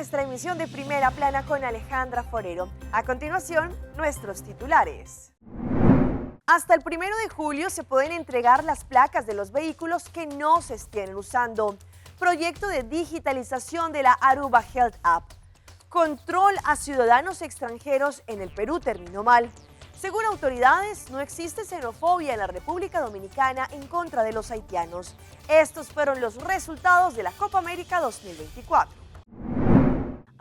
nuestra emisión de Primera Plana con Alejandra Forero. A continuación, nuestros titulares. Hasta el 1 de julio se pueden entregar las placas de los vehículos que no se estén usando. Proyecto de digitalización de la Aruba Health App. Control a ciudadanos extranjeros en el Perú terminó mal. Según autoridades, no existe xenofobia en la República Dominicana en contra de los haitianos. Estos fueron los resultados de la Copa América 2024.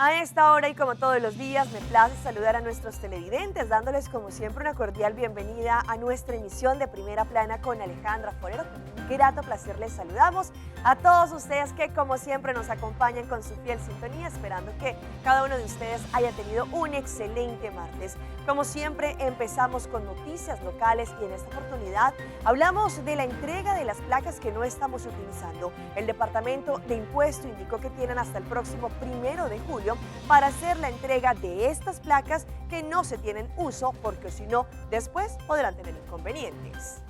A esta hora y como todos los días, me place saludar a nuestros televidentes, dándoles como siempre una cordial bienvenida a nuestra emisión de Primera Plana con Alejandra Forero. Con un grato placer les saludamos a todos ustedes que como siempre nos acompañan con su fiel sintonía, esperando que cada uno de ustedes haya tenido un excelente martes. Como siempre, empezamos con noticias locales y en esta oportunidad hablamos de la entrega de las placas que no estamos utilizando. El Departamento de Impuesto indicó que tienen hasta el próximo 1 de julio para hacer la entrega de estas placas que no se tienen uso, porque si no, después podrán tener inconvenientes.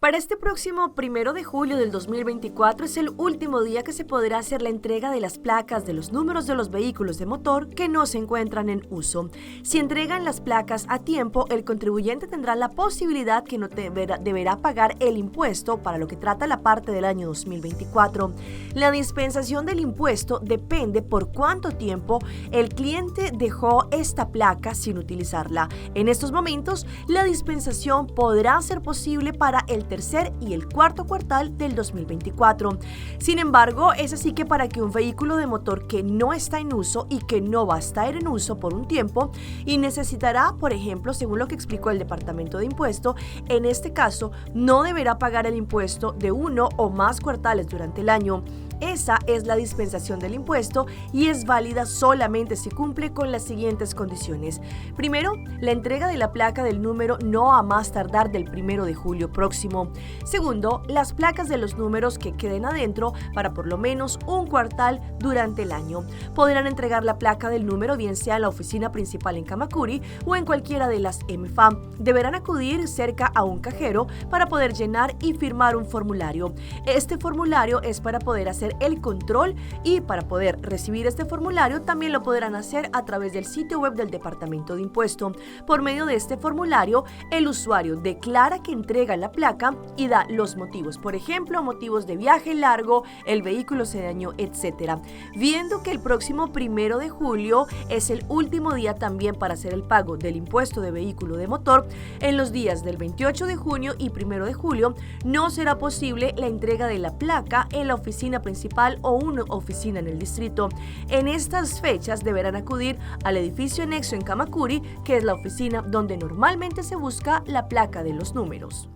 Para este próximo 1 de julio del 2024 es el último día que se podrá hacer la entrega de las placas de los números de los vehículos de motor que no se encuentran en uso. Si entregan las placas a tiempo, el contribuyente tendrá la posibilidad que no deberá pagar el impuesto para lo que trata la parte del año 2024. La dispensación del impuesto depende por cuánto tiempo el cliente dejó esta placa sin utilizarla. En estos momentos, la dispensación podrá ser posible para el tercer y el cuarto cuartal del 2024. Sin embargo, es así que para que un vehículo de motor que no está en uso y que no va a estar en uso por un tiempo y necesitará, por ejemplo, según lo que explicó el Departamento de Impuesto, en este caso no deberá pagar el impuesto de uno o más cuartales durante el año. Esa es la dispensación del impuesto y es válida solamente si cumple con las siguientes condiciones. Primero, la entrega de la placa del número no a más tardar del 1 de julio próximo. Segundo, las placas de los números que queden adentro para por lo menos un cuartal durante el año. Podrán entregar la placa del número bien sea en la oficina principal en Camacuri o en cualquiera de las MFA. Deberán acudir cerca a un cajero para poder llenar y firmar un formulario. Este formulario es para poder hacer el control y para poder recibir este formulario también lo podrán hacer a través del sitio web del Departamento de Impuesto. Por medio de este formulario, el usuario declara que entrega la placa y da los motivos, por ejemplo, motivos de viaje largo, el vehículo se dañó, etc. Viendo que el próximo 1 de julio es el último día también para hacer el pago del impuesto de vehículo de motor, en los días del 28 de junio y 1 de julio no será posible la entrega de la placa en la oficina principal o una oficina en el distrito. En estas fechas deberán acudir al edificio anexo en Camacuri, que es la oficina donde normalmente se busca la placa de los números.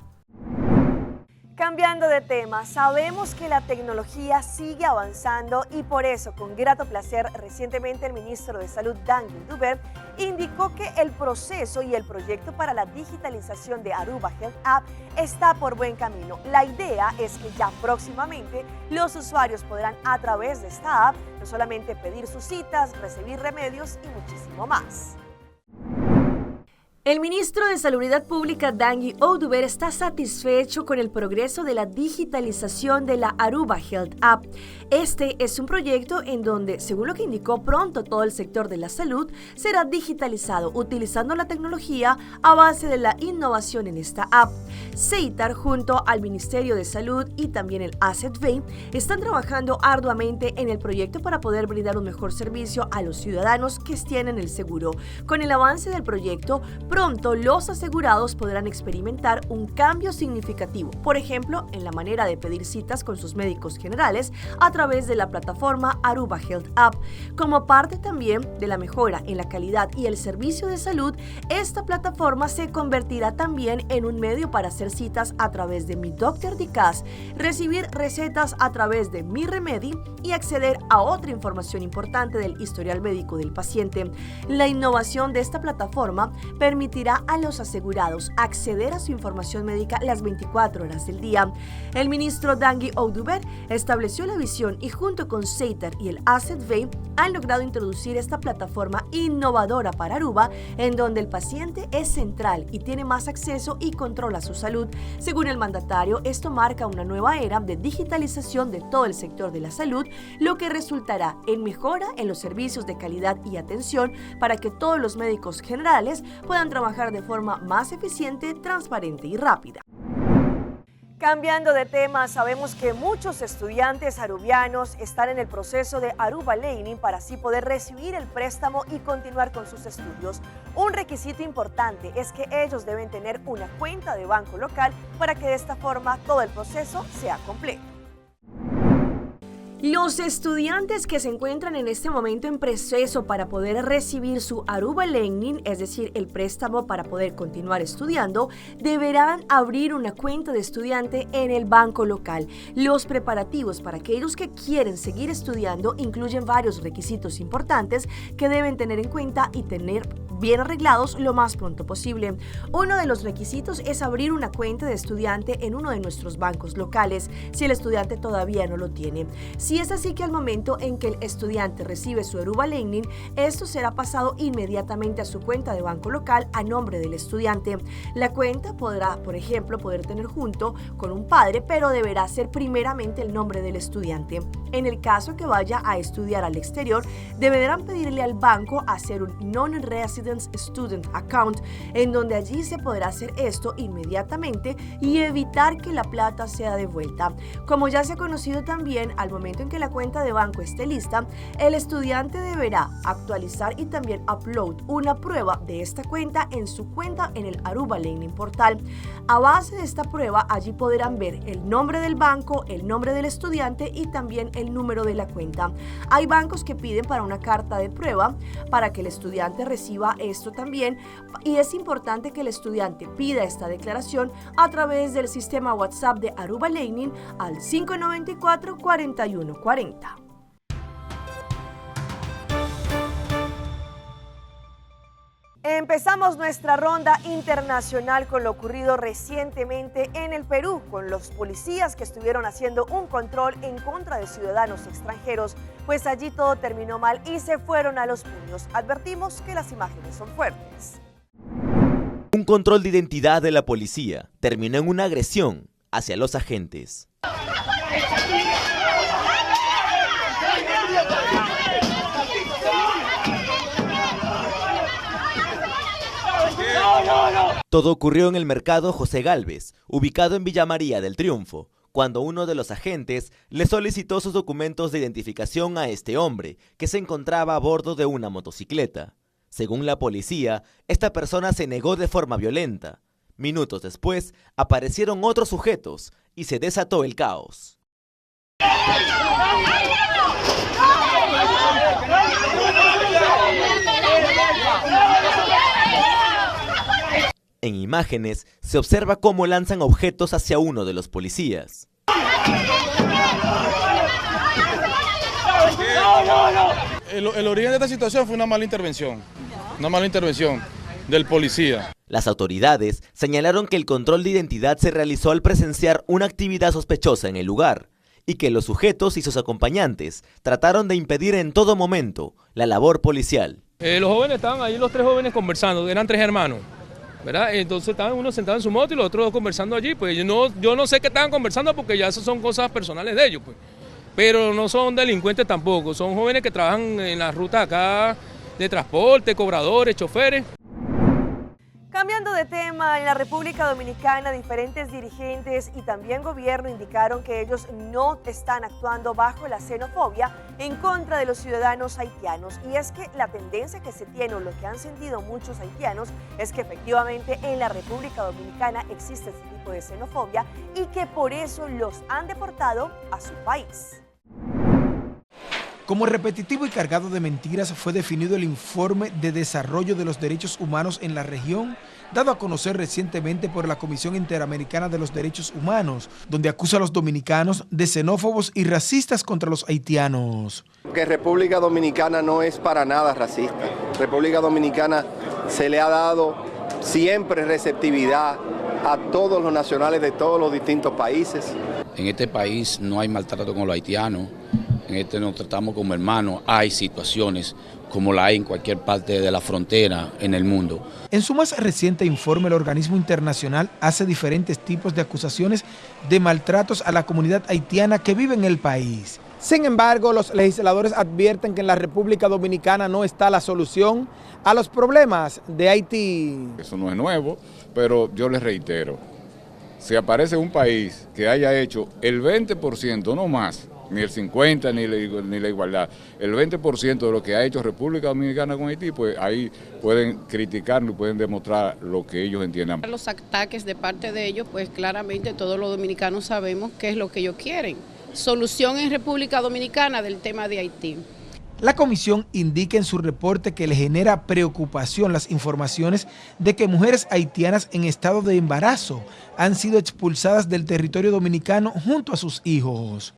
Cambiando de tema, sabemos que la tecnología sigue avanzando y por eso, con grato placer, recientemente el ministro de Salud, Dangui Duber, indicó que el proceso y el proyecto para la digitalización de Aruba Health App está por buen camino. La idea es que ya próximamente los usuarios podrán a través de esta app no solamente pedir sus citas, recibir remedios y muchísimo más. El ministro de Salubridad Pública, Dangui Duber, está satisfecho con el progreso de la digitalización de la Aruba Health App. Este es un proyecto en donde, según lo que indicó, pronto todo el sector de la salud será digitalizado utilizando la tecnología a base de la innovación en esta app. CEITAR, junto al Ministerio de Salud y también el ACETVEI, están trabajando arduamente en el proyecto para poder brindar un mejor servicio a los ciudadanos que tienen el seguro. Con el avance del proyecto, pronto los asegurados podrán experimentar un cambio significativo, por ejemplo, en la manera de pedir citas con sus médicos generales a través de la plataforma Aruba Health App. Como parte también de la mejora en la calidad y el servicio de salud, esta plataforma se convertirá también en un medio para hacer citas a través de Mi Doctor Dicas, recibir recetas a través de Mi Remedi y acceder a otra información importante del historial médico del paciente. La innovación de esta plataforma permite permitirá a los asegurados acceder a su información médica las 24 horas del día. El ministro Tanguy Ouduber estableció la visión y junto con Seiter y el AZV han logrado introducir esta plataforma innovadora para Aruba, en donde el paciente es central y tiene más acceso y control a su salud. Según el mandatario, esto marca una nueva era de digitalización de todo el sector de la salud, lo que resultará en mejora en los servicios de calidad y atención para que todos los médicos generales puedan trabajar de forma más eficiente, transparente y rápida. Cambiando de tema, sabemos que muchos estudiantes arubianos están en el proceso de Aruba Learning para así poder recibir el préstamo y continuar con sus estudios. Un requisito importante es que ellos deben tener una cuenta de banco local para que de esta forma todo el proceso sea completo. Los estudiantes que se encuentran en este momento en proceso para poder recibir su Aruba Learning, es decir, el préstamo para poder continuar estudiando, deberán abrir una cuenta de estudiante en el banco local. Los preparativos para aquellos que quieren seguir estudiando incluyen varios requisitos importantes que deben tener en cuenta y tener bien arreglados lo más pronto posible. Uno de los requisitos es abrir una cuenta de estudiante en uno de nuestros bancos locales, si el estudiante todavía no lo tiene. Si es así que al momento en que el estudiante recibe su Aruba Learning, esto será pasado inmediatamente a su cuenta de banco local a nombre del estudiante. La cuenta podrá, por ejemplo, poder tener junto con un padre, pero deberá ser primeramente el nombre del estudiante. En el caso que vaya a estudiar al exterior, deberán pedirle al banco hacer un Non-Resident Student Account, en donde allí se podrá hacer esto inmediatamente y evitar que la plata sea devuelta. Como ya se ha conocido también, al momento en que la cuenta de banco esté lista, el estudiante deberá actualizar y también upload una prueba de esta cuenta en su cuenta en el Aruba Learning Portal. A base de esta prueba, allí podrán ver el nombre del banco, el nombre del estudiante y también el número de la cuenta. Hay bancos que piden para una carta de prueba para que el estudiante reciba esto también, y es importante que el estudiante pida esta declaración a través del sistema WhatsApp de Aruba Learning al 594-4140. Empezamos nuestra ronda internacional con lo ocurrido recientemente en el Perú, con los policías que estuvieron haciendo un control en contra de ciudadanos extranjeros, pues allí todo terminó mal y se fueron a los puños. Advertimos que las imágenes son fuertes. Un control de identidad de la policía terminó en una agresión hacia los agentes. Todo ocurrió en el mercado José Gálvez, ubicado en Villa María del Triunfo, cuando uno de los agentes le solicitó sus documentos de identificación a este hombre, que se encontraba a bordo de una motocicleta. Según la policía, esta persona se negó de forma violenta. Minutos después, aparecieron otros sujetos y se desató el caos. En imágenes se observa cómo lanzan objetos hacia uno de los policías. El origen de esta situación fue una mala intervención del policía. Las autoridades señalaron que el control de identidad se realizó al presenciar una actividad sospechosa en el lugar y que los sujetos y sus acompañantes trataron de impedir en todo momento la labor policial. Los jóvenes estaban ahí, los tres jóvenes conversando, eran tres hermanos, ¿verdad? Entonces estaban uno sentado en su moto y los otros dos conversando allí. Pues yo no sé qué estaban conversando porque ya eso son cosas personales de ellos, pues. Pero no son delincuentes tampoco, son jóvenes que trabajan en la ruta acá de transporte, cobradores, choferes. Cambiando de tema, en la República Dominicana diferentes dirigentes y también gobierno indicaron que ellos no están actuando bajo la xenofobia en contra de los ciudadanos haitianos. Y es que la tendencia que se tiene, o lo que han sentido muchos haitianos, es que efectivamente en la República Dominicana existe este tipo de xenofobia y que por eso los han deportado a su país. Como repetitivo y cargado de mentiras fue definido el informe de desarrollo de los derechos humanos en la región, dado a conocer recientemente por la Comisión Interamericana de los Derechos Humanos, donde acusa a los dominicanos de xenófobos y racistas contra los haitianos. Que República Dominicana no es para nada racista. República Dominicana se le ha dado siempre receptividad a todos los nacionales de todos los distintos países. En este país no hay maltrato con los haitianos, en este nos tratamos como hermanos. Hay situaciones como la hay en cualquier parte de la frontera en el mundo. En su más reciente informe, el organismo internacional hace diferentes tipos de acusaciones de maltratos a la comunidad haitiana que vive en el país. Sin embargo, los legisladores advierten que en la República Dominicana no está la solución a los problemas de Haití. Eso no es nuevo, pero yo les reitero, si aparece un país que haya hecho el 20%, no más, ni el 50% ni la igualdad, el 20% de lo que ha hecho República Dominicana con Haití, pues ahí pueden criticarlo y pueden demostrar lo que ellos entiendan. Los ataques de parte de ellos, pues claramente todos los dominicanos sabemos qué es lo que ellos quieren. Solución en República Dominicana del tema de Haití. La comisión indica en su reporte que le genera preocupación las informaciones de que mujeres haitianas en estado de embarazo han sido expulsadas del territorio dominicano junto a sus hijos.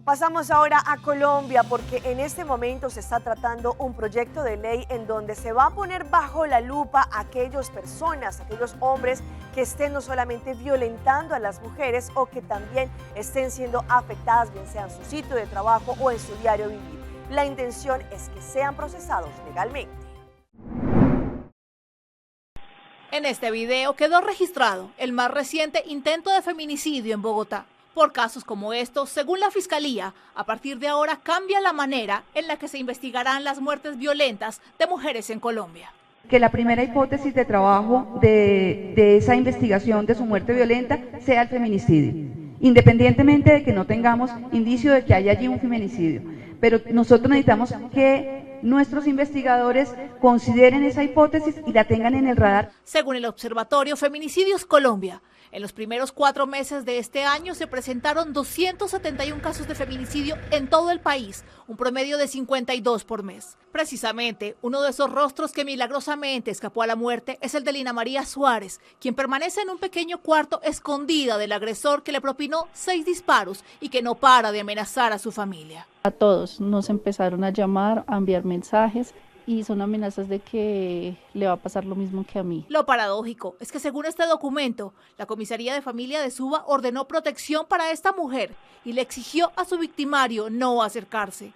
Pasamos ahora a Colombia porque en este momento se está tratando un proyecto de ley en donde se va a poner bajo la lupa a aquellas personas, aquellos hombres que estén no solamente violentando a las mujeres o que también estén siendo afectadas, bien sea en su sitio de trabajo o en su diario vivir. La intención es que sean procesados legalmente. En este video quedó registrado el más reciente intento de feminicidio en Bogotá. Por casos como estos, según la Fiscalía, a partir de ahora cambia la manera en la que se investigarán las muertes violentas de mujeres en Colombia. Que la primera hipótesis de trabajo de esa investigación de su muerte violenta sea el feminicidio, independientemente de que no tengamos indicio de que haya allí un feminicidio. Pero nosotros necesitamos que nuestros investigadores consideren esa hipótesis y la tengan en el radar. Según el Observatorio Feminicidios Colombia, en los primeros 4 meses de este año se presentaron 271 casos de feminicidio en todo el país, un promedio de 52 por mes. Precisamente, uno de esos rostros que milagrosamente escapó a la muerte es el de Lina María Suárez, quien permanece en un pequeño cuarto escondida del agresor que le propinó 6 disparos y que no para de amenazar a su familia. A todos nos empezaron a llamar, a enviar mensajes, y son amenazas de que le va a pasar lo mismo que a mí. Lo paradójico es que según este documento, la Comisaría de Familia de Suba ordenó protección para esta mujer y le exigió a su victimario no acercarse.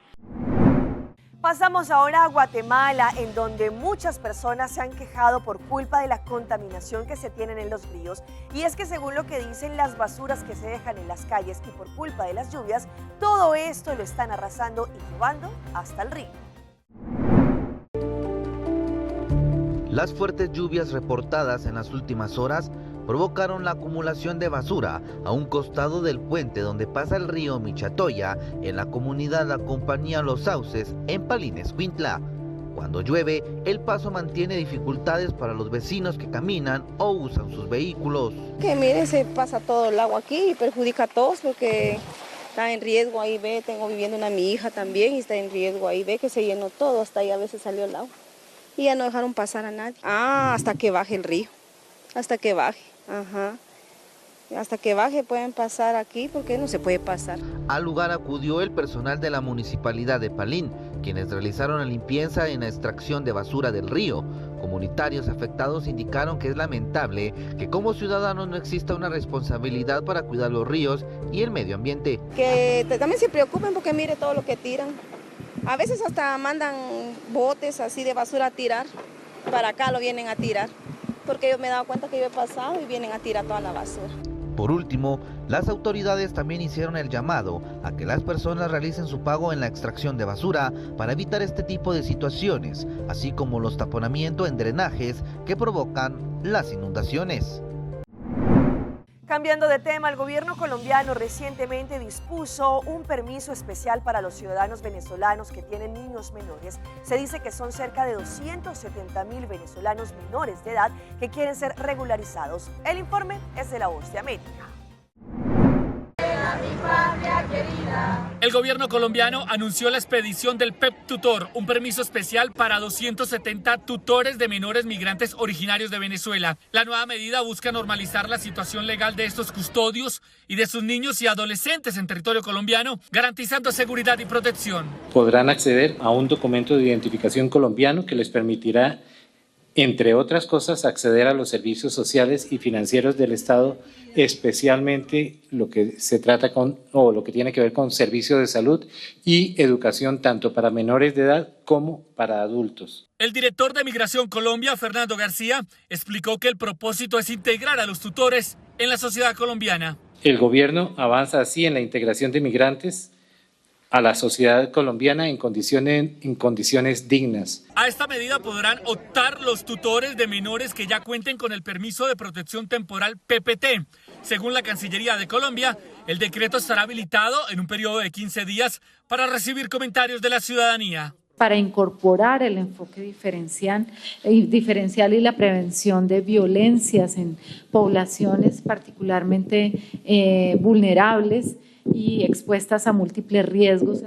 Pasamos ahora a Guatemala, en donde muchas personas se han quejado por culpa de la contaminación que se tienen en los ríos. Y es que según lo que dicen, las basuras que se dejan en las calles y por culpa de las lluvias, todo esto lo están arrasando y llevando hasta el río. Las fuertes lluvias reportadas en las últimas horas provocaron la acumulación de basura a un costado del puente donde pasa el río Michatoya en la comunidad La Compañía Los Sauces en Palines, Escuintla. Cuando llueve, el paso mantiene dificultades para los vecinos que caminan o usan sus vehículos. Que mire, se pasa todo el agua aquí y perjudica a todos porque está en riesgo ahí, ve, tengo viviendo mi hija también y está en riesgo ahí, ve que se llenó todo, hasta ahí a veces salió el agua. Y ya no dejaron pasar a nadie. Hasta que baje el río, hasta que baje, hasta que baje pueden pasar aquí porque no se puede pasar. Al lugar acudió el personal de la Municipalidad de Palín, quienes realizaron la limpieza en la extracción de basura del río. Comunitarios afectados indicaron que es lamentable que como ciudadanos no exista una responsabilidad para cuidar los ríos y el medio ambiente. Que también se preocupen porque mire todo lo que tiran. A veces hasta mandan botes así de basura a tirar, para acá lo vienen a tirar, porque yo me he dado cuenta que yo he pasado y vienen a tirar toda la basura. Por último, las autoridades también hicieron el llamado a que las personas realicen su pago en la extracción de basura para evitar este tipo de situaciones, así como los taponamientos en drenajes que provocan las inundaciones. Cambiando de tema, el gobierno colombiano recientemente dispuso un permiso especial para los ciudadanos venezolanos que tienen niños menores. Se dice que son cerca de 270,000 venezolanos menores de edad que quieren ser regularizados. El informe es de La Voz de América. El gobierno colombiano anunció la expedición del PEP Tutor, un permiso especial para 270 tutores de menores migrantes originarios de Venezuela. La nueva medida busca normalizar la situación legal de estos custodios y de sus niños y adolescentes en territorio colombiano, garantizando seguridad y protección. Podrán acceder a un documento de identificación colombiano que les permitirá entre otras cosas, acceder a los servicios sociales y financieros del Estado, especialmente lo que se trata o lo que tiene que ver con servicios de salud y educación tanto para menores de edad como para adultos. El director de Migración Colombia, Fernando García, explicó que el propósito es integrar a los tutores en la sociedad colombiana. El gobierno avanza así en la integración de migrantes a la sociedad colombiana en condiciones dignas. A esta medida podrán optar los tutores de menores que ya cuenten con el permiso de protección temporal PPT. Según la Cancillería de Colombia, el decreto estará habilitado en un periodo de 15 días para recibir comentarios de la ciudadanía. Para incorporar el enfoque diferencial y la prevención de violencias en poblaciones particularmente vulnerables y expuestas a múltiples riesgos.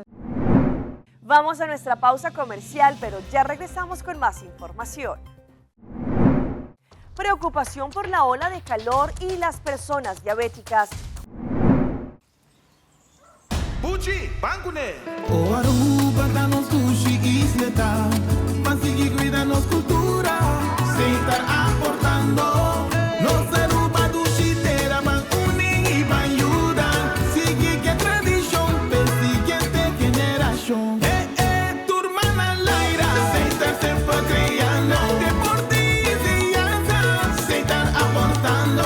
Vamos a nuestra pausa comercial, pero ya regresamos con más información. Preocupación por la ola de calor y las personas diabéticas. Pucci, bancune. O Aruba danos sushi isleta, Pasigi cuidanos cultura, se estar aportando. Los Aruba dushi tera man unen y man ayudan, sigue que tradición, persiguiente generación. Tu hermana Laira, se estar siempre creando, deporte y enseñanza, se estar aportando,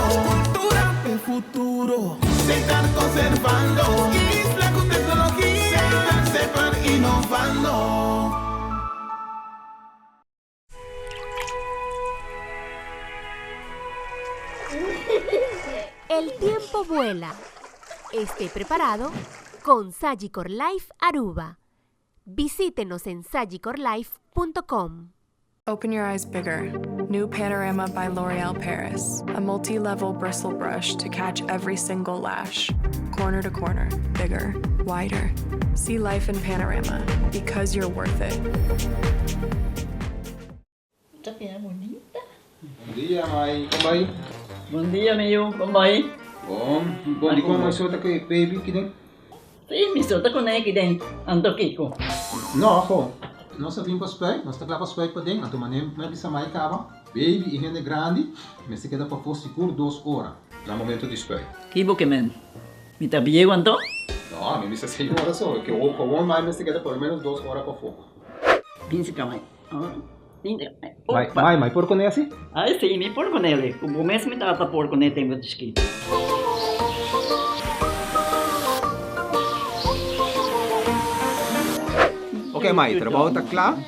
cultura el futuro, se estar conservando. El tiempo vuela. Esté preparado con Sagicor Life Aruba. Visítenos en sagicorlife.com. Open your eyes bigger. New Panorama by L'Oréal Paris. A multi-level bristle brush to catch every single lash. Corner to corner, bigger, wider. See life in Panorama because you're worth it. Bom dia, Mai. Como vai? Bom dia, meu. Como vai? Bom. Como mais solta que baby que tem? Sim, me solta com ele que tem. Ando Kiko. Não, ho. Nós vim para os pés, nós estamos para os pés para dentro. Então, mas bisa mai cava. Baby e gente grande, mas se queda para for seguro 2 horas. No momento de espera. Kibo que men. Me tá bien quanto? Não, a mim bisa 6 horas só. Que o com mais se queda por menos 2 horas para fogo. Pince camai. Mai, por con esse? Ah, sim, me por con ele. O mês me tá por con ele tem muito escrito. Ok, Mai, trabalho está claro,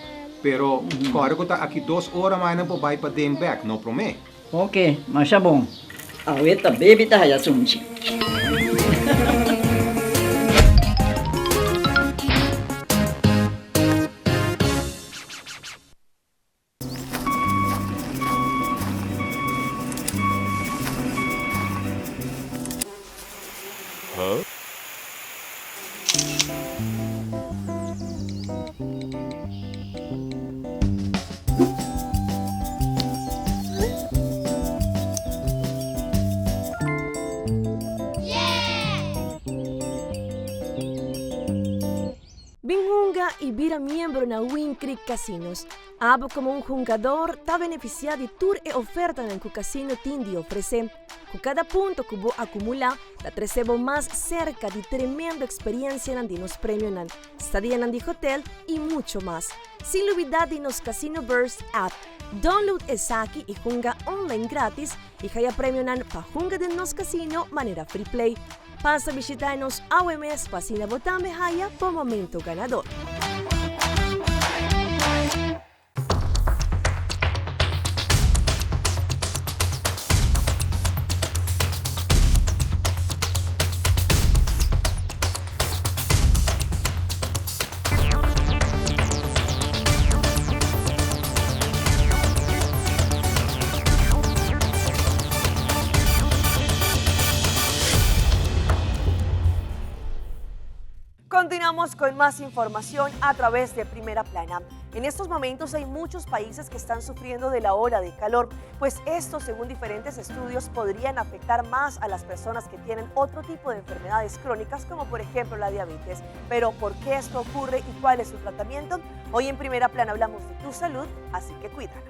pero agora que está aqui 2 horas mais não vai para dentro back, não promete? Ok, mas é bom. Ahorita baby tá já sunchi. Binhunga y vira miembro na Win Creek Casinos. Abo como un jugador está beneficiado de tour e oferta en el casino Tindi ofrece. Con cada punto que vos acumula, la recebo más cerca de tremenda experiencia en los premios en estadía en el hotel y mucho más. Sin olvidar de nos Casino Burst app. Download Esaki y junga online gratis y haya premio para junga de nos casino manera free play. Pasa a visitarnos a OMS Pasina Botame Haya por momento ganador. Continuamos con más información a través de Primera Plana. En estos momentos hay muchos países que están sufriendo de la ola de calor, pues esto, según diferentes estudios, podrían afectar más a las personas que tienen otro tipo de enfermedades crónicas, como por ejemplo la diabetes. Pero ¿por qué esto ocurre y cuál es su tratamiento? Hoy en Primera Plana hablamos de tu salud, así que cuídala.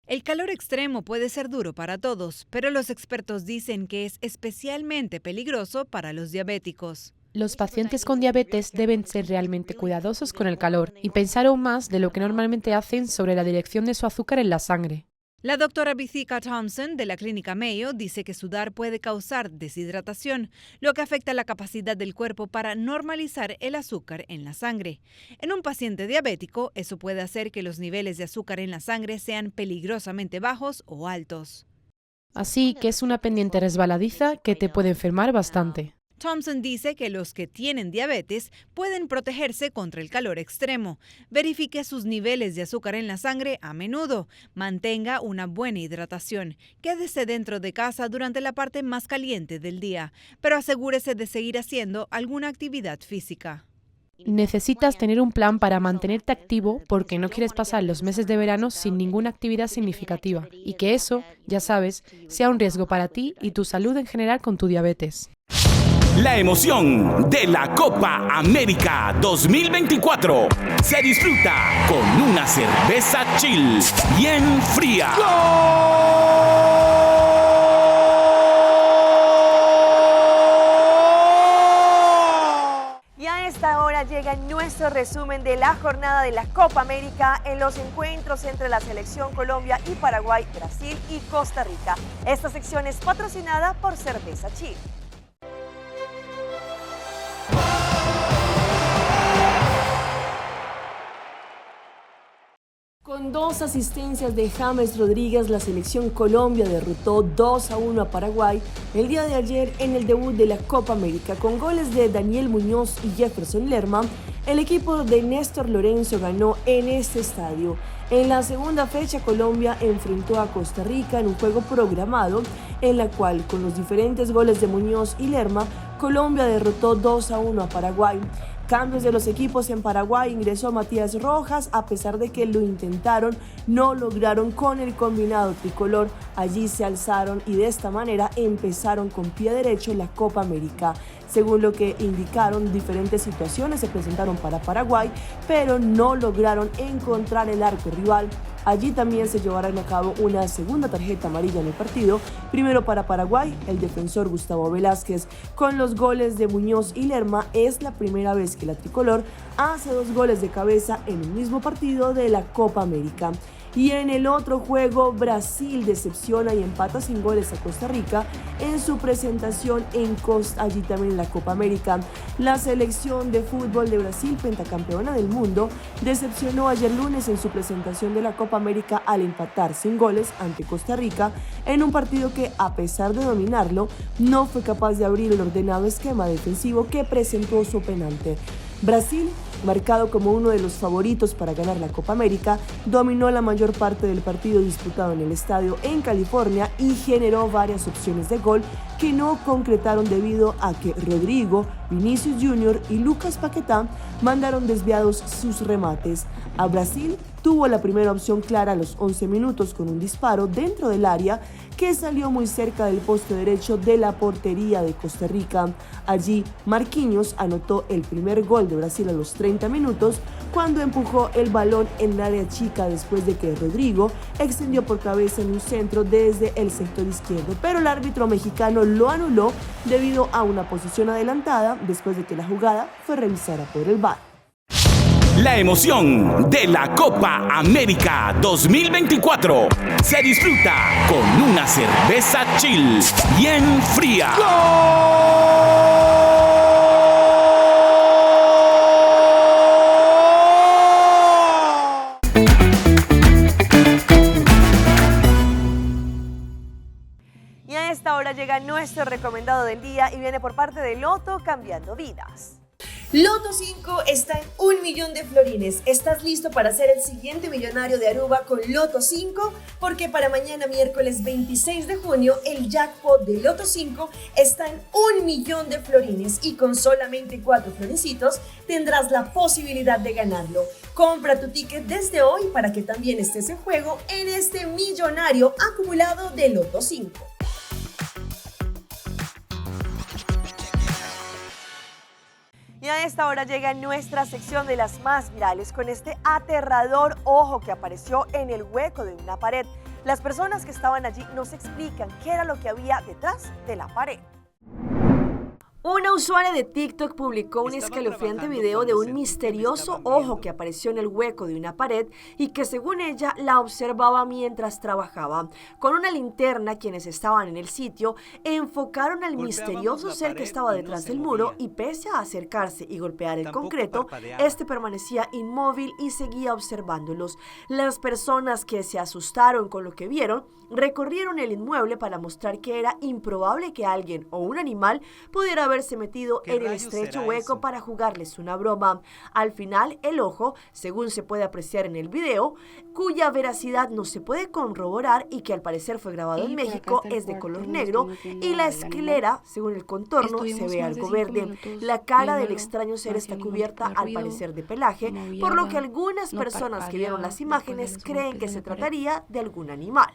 El calor extremo puede ser duro para todos, pero los expertos dicen que es especialmente peligroso para los diabéticos. Los pacientes con diabetes deben ser realmente cuidadosos con el calor y pensar aún más de lo que normalmente hacen sobre la dirección de su azúcar en la sangre. La doctora Vithika Thompson de la clínica Mayo dice que sudar puede causar deshidratación, lo que afecta la capacidad del cuerpo para normalizar el azúcar en la sangre. En un paciente diabético, eso puede hacer que los niveles de azúcar en la sangre sean peligrosamente bajos o altos. Así que es una pendiente resbaladiza que te puede enfermar bastante. Thompson dice que los que tienen diabetes pueden protegerse contra el calor extremo. Verifique sus niveles de azúcar en la sangre a menudo. Mantenga una buena hidratación. Quédese dentro de casa durante la parte más caliente del día, pero asegúrese de seguir haciendo alguna actividad física. Necesitas tener un plan para mantenerte activo porque no quieres pasar los meses de verano sin ninguna actividad significativa y que eso, ya sabes, sea un riesgo para ti y tu salud en general con tu diabetes. La emoción de la Copa América 2024 se disfruta con una cerveza chill bien fría. Y a esta hora llega nuestro resumen de la jornada de la Copa América en los encuentros entre la selección Colombia y Paraguay, Brasil y Costa Rica. Esta sección es patrocinada por Cerveza Chill. Con 2 asistencias de James Rodríguez, la selección Colombia derrotó 2-1 a Paraguay el día de ayer en el debut de la Copa América. Con goles de Daniel Muñoz y Jefferson Lerma, el equipo de Néstor Lorenzo ganó en este estadio. En la segunda fecha, Colombia enfrentó a Costa Rica en un juego programado, en la cual, con los diferentes goles de Muñoz y Lerma, Colombia derrotó 2-1 a Paraguay. Cambios de los equipos en Paraguay: ingresó Matías Rojas, a pesar de que lo intentaron, no lograron con el combinado tricolor. Allí se alzaron y de esta manera empezaron con pie derecho la Copa América. Según lo que indicaron, diferentes situaciones se presentaron para Paraguay, pero no lograron encontrar el arco rival. Allí también se llevarán a cabo una segunda tarjeta amarilla en el partido. Primero para Paraguay, el defensor Gustavo Velázquez. Con los goles de Muñoz y Lerma, es la primera vez que la tricolor hace 2 goles de cabeza en un mismo partido de la Copa América. Y en el otro juego, Brasil decepciona y empata sin goles a Costa Rica en su presentación allí también en la Copa América. La selección de fútbol de Brasil, pentacampeona del mundo, decepcionó ayer lunes en su presentación de la Copa América al empatar sin goles ante Costa Rica en un partido que, a pesar de dominarlo, no fue capaz de abrir el ordenado esquema defensivo que presentó su oponente. Brasil, marcado como uno de los favoritos para ganar la Copa América, dominó la mayor parte del partido disputado en el estadio en California y generó varias opciones de gol que no concretaron debido a que Rodrigo, Vinicius Jr. y Lucas Paquetá mandaron desviados sus remates. A Brasil tuvo la primera opción clara a los 11 minutos con un disparo dentro del área que salió muy cerca del poste derecho de la portería de Costa Rica. Allí Marquinhos anotó el primer gol de Brasil a los 30 minutos cuando empujó el balón en el área chica después de que Rodrigo extendió por cabeza en un centro desde el sector izquierdo, pero el árbitro mexicano lo anuló debido a una posición adelantada después de que la jugada fue revisada por el VAR. La emoción de la Copa América 2024 se disfruta con una cerveza chill bien fría. Y a esta hora llega nuestro recomendado del día y viene por parte de Loto Cambiando Vidas. Loto 5 está en 1 millón de florines. ¿Estás listo para ser el siguiente millonario de Aruba con Loto 5? Porque para mañana miércoles 26 de junio el jackpot de Loto 5 está en 1 millón de florines y con solamente 4 florecitos tendrás la posibilidad de ganarlo. Compra tu ticket desde hoy para que también estés en juego en este millonario acumulado de Loto 5. Y a esta hora llega nuestra sección de las más virales con este aterrador ojo que apareció en el hueco de una pared. Las personas que estaban allí nos explican qué era lo que había detrás de la pared. Una usuaria de TikTok publicó un escalofriante video de un misterioso ojo que apareció en el hueco de una pared y que según ella la observaba mientras trabajaba. Con una linterna, quienes estaban en el sitio enfocaron al misterioso ser que estaba detrás del muro y pese a acercarse y golpear el concreto, este permanecía inmóvil y seguía observándolos. Las personas que se asustaron con lo que vieron recorrieron el inmueble para mostrar que era improbable que alguien o un animal pudiera haberse metido en el estrecho hueco para jugarles una broma. Al final, el ojo, según se puede apreciar en el video, cuya veracidad no se puede corroborar y que al parecer fue grabado en México, es de color negro y la esclera, según el contorno, se ve algo verde. La cara del extraño ser está cubierta al parecer de pelaje, por lo que algunas personas que vieron las imágenes creen que se trataría de algún animal.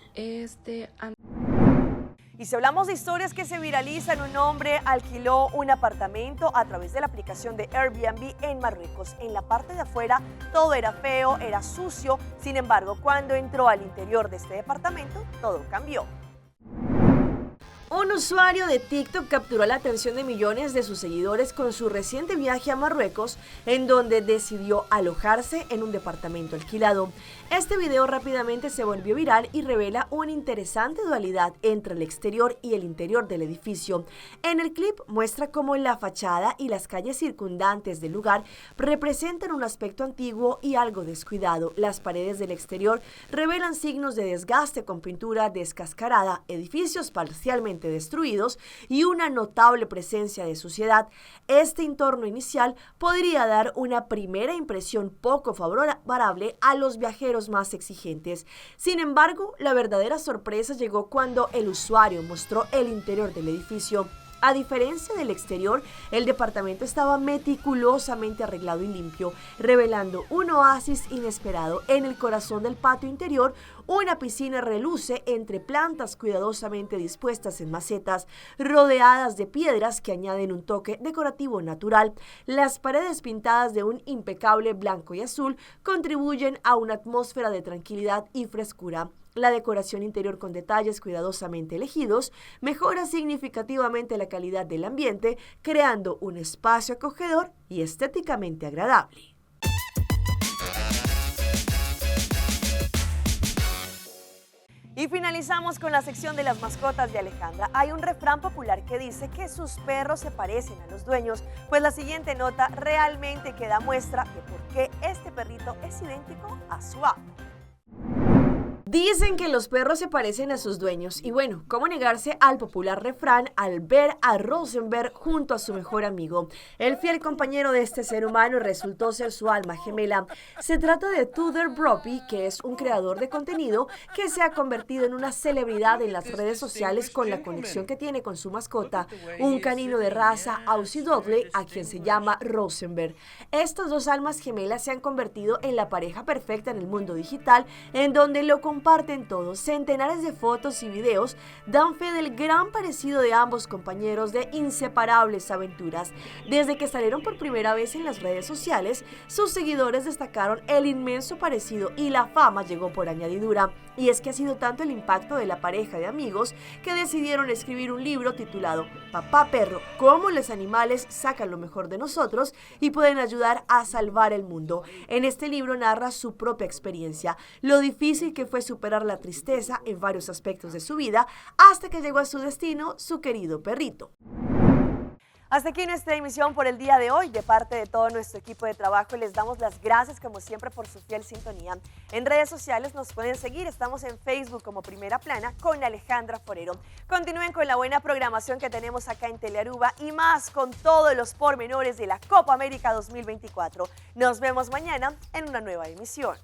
Y si hablamos de historias que se viralizan, un hombre alquiló un apartamento a través de la aplicación de Airbnb en Marruecos. En la parte de afuera todo era feo, era sucio, sin embargo, cuando entró al interior de este departamento, todo cambió. Un usuario de TikTok capturó la atención de millones de sus seguidores con su reciente viaje a Marruecos, en donde decidió alojarse en un departamento alquilado. Este video rápidamente se volvió viral y revela una interesante dualidad entre el exterior y el interior del edificio. En el clip muestra cómo la fachada y las calles circundantes del lugar representan un aspecto antiguo y algo descuidado. Las paredes del exterior revelan signos de desgaste con pintura descascarada, edificios parcialmente destruidos y una notable presencia de suciedad. Este entorno inicial podría dar una primera impresión poco favorable a los viajeros más exigentes. Sin embargo, la verdadera sorpresa llegó cuando el usuario mostró el interior del edificio. A diferencia del exterior, el departamento estaba meticulosamente arreglado y limpio, revelando un oasis inesperado. En el corazón del patio interior, una piscina reluce entre plantas cuidadosamente dispuestas en macetas, rodeadas de piedras que añaden un toque decorativo natural. Las paredes pintadas de un impecable blanco y azul contribuyen a una atmósfera de tranquilidad y frescura. La decoración interior con detalles cuidadosamente elegidos mejora significativamente la calidad del ambiente, creando un espacio acogedor y estéticamente agradable. Y finalizamos con la sección de las mascotas de Alejandra. Hay un refrán popular que dice que sus perros se parecen a los dueños, pues la siguiente nota realmente queda muestra de por qué este perrito es idéntico a su amo. Dicen que los perros se parecen a sus dueños y bueno, ¿cómo negarse al popular refrán al ver a Rosenberg junto a su mejor amigo? El fiel compañero de este ser humano resultó ser su alma gemela. Se trata de Tudor Brophy, que es un creador de contenido que se ha convertido en una celebridad en las redes sociales con la conexión que tiene con su mascota, un canino de raza Aussie Doodle, a quien se llama Rosenberg. Estas dos almas gemelas se han convertido en la pareja perfecta en el mundo digital, en donde lo comparten todos. Centenares de fotos y videos dan fe del gran parecido de ambos compañeros de inseparables aventuras. Desde que salieron por primera vez en las redes sociales, sus seguidores destacaron el inmenso parecido y la fama llegó por añadidura. Y es que ha sido tanto el impacto de la pareja de amigos que decidieron escribir un libro titulado Papá Perro, cómo los animales sacan lo mejor de nosotros y pueden ayudar a salvar el mundo. En este libro narra su propia experiencia, lo difícil que fue superar la tristeza en varios aspectos de su vida hasta que llegó a su destino su querido perrito. Hasta aquí nuestra emisión por el día de hoy. De parte de todo nuestro equipo de trabajo les damos las gracias como siempre por su fiel sintonía. En redes sociales nos pueden seguir, estamos en Facebook como Primera Plana con Alejandra Forero. Continúen con la buena programación que tenemos acá en Telearuba y más con todos los pormenores de la Copa América 2024. Nos vemos mañana en una nueva emisión.